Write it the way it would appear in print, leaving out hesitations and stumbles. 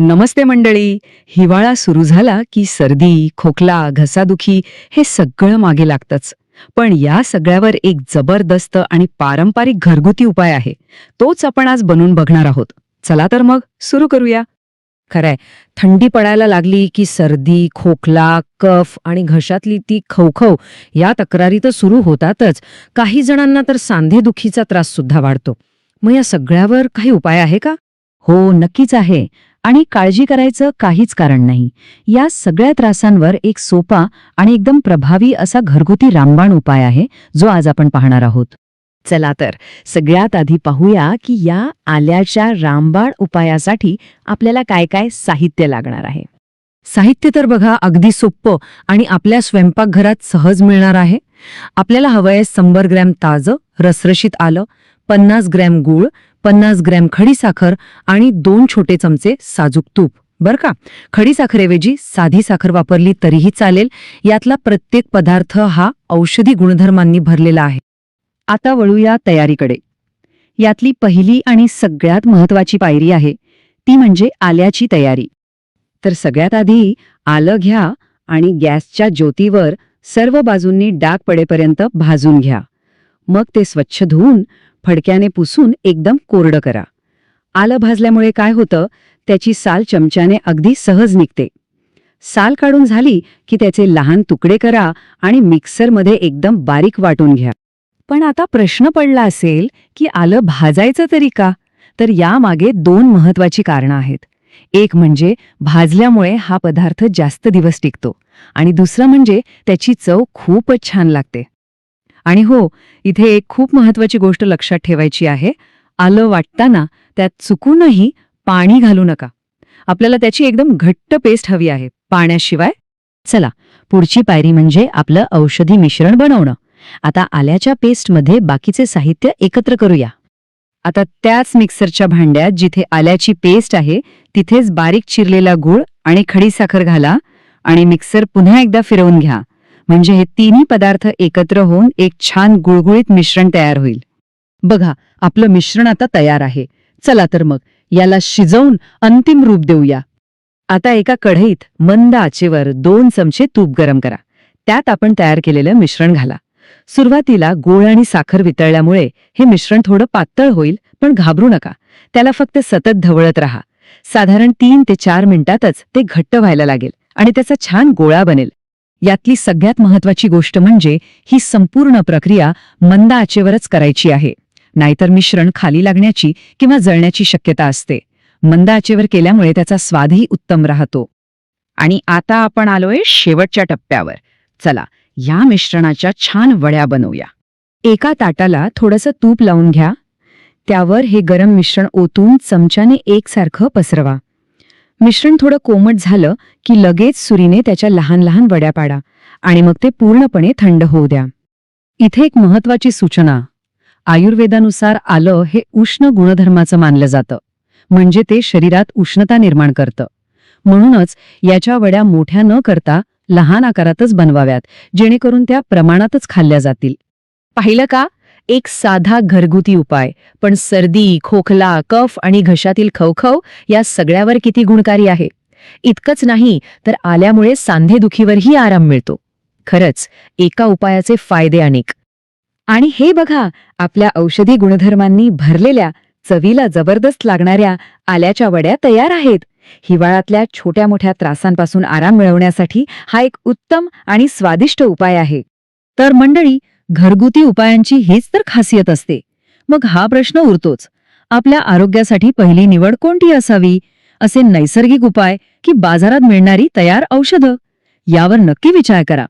नमस्ते मंडळी. हिवाळा सुरू झाला की सर्दी, खोकला, घसादुखी हे सगळं मागे लागतंच. पण या सगळ्यावर एक जबरदस्त आणि पारंपरिक घरगुती उपाय आहे. तोच आपण आज बनवून बघणार आहोत. चला तर मग सुरू करूया. खरंय, थंडी पडायला लागली की सर्दी, खोकला, कफ आणि घशातली ती खवखव या तक्रारी तर सुरू होतातच. काही जणांना तर सांधेदुखीचा त्रास सुद्धा वाढतो. मग या सगळ्यावर काही उपाय आहे का? हो, नक्कीच आहे. आणि काळजी करायचं काहीच कारण नाही. या सगळ्या त्रासांवर एक सोपा आणि एकदम प्रभावी असा घरगुती रामबाण उपाय आहे, जो आज आपण पाहणार आहोत. चला तर सगळ्यात आधी पाहूया की या आल्याच्या रामबाण उपायासाठी आपल्याला काय काय साहित्य लागणार आहे. साहित्य तर बघा अगदी सोपं आणि आपल्या स्वयंपाकघरात सहज मिळणार आहे. आपल्याला हवंय 100 ग्रॅम ताजं रसरशीत आलं, 50 ग्रॅम गूळ, 50 ग्रॅम खडीसाखर आणि 2 छोटे चमचे साजूक तूप. बरं का, खडीसाखरेऐवजी साधी साखर वापरली तरीही चालेल. यातला प्रत्येक पदार्थ हा औषधी गुणधर्मांनी भरलेला आहे. आता वळूया तयारीकडे. यातली पहिली आणि सगळ्यात महत्वाची पायरी आहे ती म्हणजे आल्याची तयारी. तर सगळ्यात आधी आलं घ्या आणि गॅसच्या ज्योतीवर सर्व बाजूंनी डाग पडेपर्यंत भाजून घ्या. मग ते स्वच्छ धुवून फडक्याने पुसून एकदम कोरडं करा. आलं भाजल्यामुळे काय होतं, त्याची साल चमच्याने अगदी सहज निघते. साल काढून झाली की त्याचे लहान तुकडे करा आणि मिक्सरमध्ये एकदम बारीक वाटून घ्या. पण आता प्रश्न पडला असेल की आलं भाजायचं तरी का? तर यामागे 2 महत्वाची कारणं आहेत. एक म्हणजे भाजल्यामुळे हा पदार्थ जास्त दिवस टिकतो आणि दुसरं म्हणजे त्याची चव खूपच छान लागते. आणि हो, इथे एक खूप महत्वाची गोष्ट लक्षात ठेवायची आहे. आलं वाटताना त्यात चुकूनही पाणी घालू नका. आपल्याला त्याची एकदम घट्ट पेस्ट हवी आहे, पाण्याशिवाय. चला, पुढची पायरी म्हणजे आपलं औषधी मिश्रण बनवणं. आता आल्याच्या पेस्टमध्ये बाकीचे साहित्य एकत्र करूया. आता त्याच मिक्सरच्या भांड्यात जिथे आल्याची पेस्ट आहे तिथेच बारीक चिरलेला गूळ आणि खडीसाखर घाला आणि मिक्सर पुन्हा एकदा फिरवून घ्या. म्हणजे हे तिन्ही पदार्थ एकत्र होऊन एक छान गुळगुळीत मिश्रण तयार होईल. बघा, आपलं मिश्रण आता तयार आहे. चला तर मग याला शिजवून अंतिम रूप देऊया. आता एका कढईत मंद आचेवर 2 चमचे तूप गरम करा. त्यात आपण तयार केलेलं मिश्रण घाला. सुरुवातीला गूळ आणि साखर वितळल्यामुळे हे मिश्रण थोडं पातळ होईल, पण घाबरू नका. त्याला फक्त सतत ढवळत राहा. साधारण 3 ते 4 मिनिटातच ते घट्ट व्हायला लागेल आणि त्याचा छान गोळा बनेल. यातली सगळ्यात महत्वाची गोष्ट म्हणजे ही संपूर्ण प्रक्रिया मंद आचेवरच करायची आहे. नाहीतर मिश्रण खाली लागण्याची किंवा जळण्याची शक्यता असते. मंद आचेवर केल्यामुळे त्याचा स्वादही उत्तम राहतो. आणि आता आपण आलोय शेवटच्या टप्प्यावर. चला, या मिश्रणाच्या छान वड्या बनवूया. एका ताटाला थोडंसं तूप लावून घ्या. त्यावर हे गरम मिश्रण ओतून चमच्याने एकसारखं पसरवा. मिश्रण थोडं कोमट झालं की लगेच सुरीने त्याच्या लहान लहान वड्या पाडा आणि मग ते पूर्णपणे थंड होऊ द्या. इथे एक महत्वाची सूचना. आयुर्वेदानुसार आलं हे उष्ण गुणधर्माचं मानलं जातं, म्हणजे ते शरीरात उष्णता निर्माण करतं. म्हणूनच याच्या वड्या मोठ्या न करता लहान आकारातच बनवाव्यात, जेणेकरून त्या प्रमाणातच खाल्ल्या जातील. पाहिलं का? एक साधा घरगुती उपाय, पण सर्दी, खोकला, कफ आणि घशातील खवखव या सगळ्यावर किती गुणकारी आहे. इतकंच नाही तर आल्यामुळे सांधेदुखीवरही आराम मिळतो. खरंच एका उपायाचे फायदे अनेक. आणि हे बघा, आपल्या औषधी गुणधर्मांनी भरलेल्या, चवीला जबरदस्त लागणाऱ्या आल्याच्या वड्या तयार आहेत. हिवाळ्यातल्या छोट्या मोठ्या त्रासांपासून आराम मिळवण्यासाठी हा एक उत्तम आणि स्वादिष्ट उपाय आहे. तर मंडळी, घरगुती उपायांची हीच तर खासियत असते. मग हा प्रश्न उरतोच, आपल्या आरोग्यासाठी पहिली निवड कोणती असावी? असे नैसर्गिक उपाय की बाजारात मिळणारी तयार औषधं? यावर नक्की विचार करा.